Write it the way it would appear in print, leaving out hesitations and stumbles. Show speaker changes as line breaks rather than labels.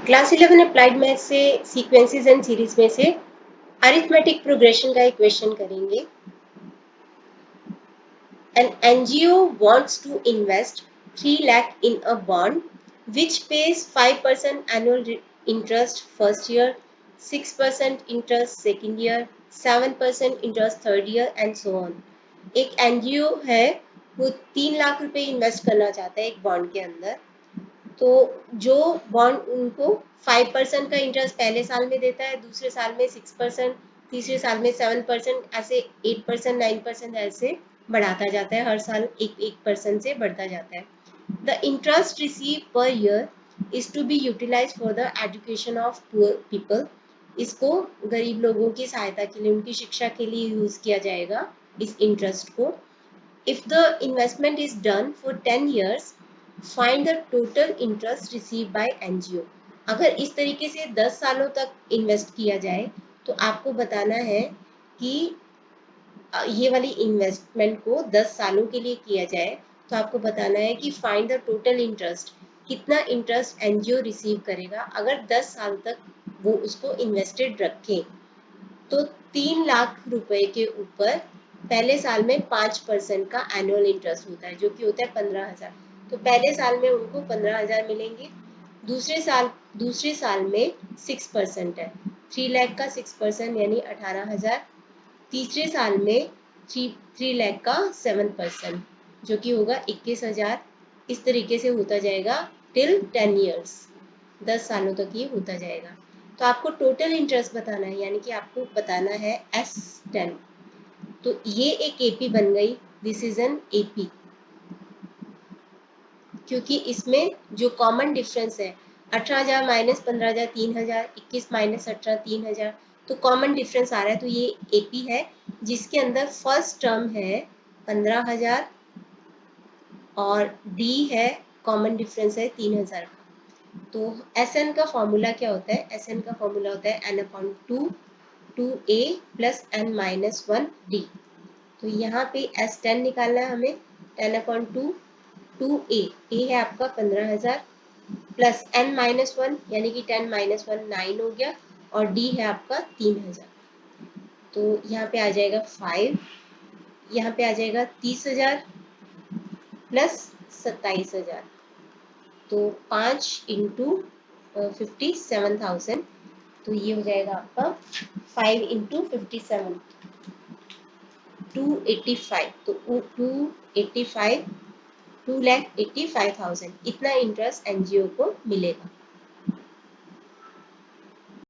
Class 11 applied math से sequences and series में से अरिथमेटिक प्रोग्रेशन का एक क्वेश्चन करेंगे। An NGO wants to invest 3 lakh in a bond which pays 5% annual interest first year, 6% interest second year, 7% interest third year and so on। एक NGO है, वो 3 लाख रुपए invest करना चाहता है एक बॉन्ड के अंदर। तो जो बॉन्ड उनको 5% का इंटरेस्ट पहले साल में देता है, दूसरे साल में 6%, तीसरे साल में 7%, ऐसे 8%, 9% ऐसे बढ़ाता जाता है, हर साल 1% से बढ़ता जाता है। The interest receive per year is to be utilise for the education of poor people. इसको गरीब लोगों की सहायता के लिए, उनकी शिक्षा के लिए यूज किया जाएगा इस इंटरेस्ट को। If the investment is done for 10 years, find the total interest receive by NGO. अगर इस तरीके से 10 सालों तक इन्वेस्ट किया जाए तो आपको बताना है कि ये वाली इन्वेस्टमेंट को 10 सालों के लिए किया जाए, तो आपको बताना है कि फाइंड द टोटल इंटरेस्ट, कितना इंटरेस्ट एनजीओ रिसीव करेगा अगर 10 साल तक वो उसको इन्वेस्टेड रखे। तो 3 लाख रुपए के ऊपर पहले साल में 5% का एनुअल इंटरेस्ट होता है, जो कि होता है 15,000। तो पहले साल में उनको 15,000 मिलेंगे। दूसरे साल में 6% है, 3 लाख का 6% यानी 18,000। तीसरे साल में 3 लाख का 7%, जो कि होगा 21,000। इस तरीके से होता जाएगा टिल 10 years, 10 सालों तक ये होता जाएगा। तो आपको टोटल इंटरेस्ट बताना है, यानी कि आपको बताना है S10। तो ये एक एपी बन गई, दिस इज एन एपी, क्योंकि इसमें जो कॉमन डिफरेंस है 18,000 माइनस 15,000 3,000, 21 माइनस 18 3,000, तो कॉमन डिफरेंस आ रहा है। तो ये एपी है जिसके अंदर फर्स्ट टर्म है 15,000 और डी है, कॉमन डिफरेंस है 3,000 का। तो एस एन का फॉर्मूला क्या होता है? एस एन का फॉर्मूला होता है n upon 2 a plus n minus 1 d। तो यहाँ पे S10 निकालना है हमें, 10 अपॉन 2 a है आपका 15,000 प्लस n माइनस 1 यानी कि 10 माइनस 1 9 हो गया, और d है आपका 3,000। तो यहाँ पे आ जाएगा 5, यहाँ पे आ जाएगा 30,000 प्लस 27,000। तो 5 इंटू 57,000, तो ये हो जाएगा आपका 5 इंटू 57, 285। तो 285, 2,85,000 इतना इंटरेस्ट एनजीओ को मिलेगा।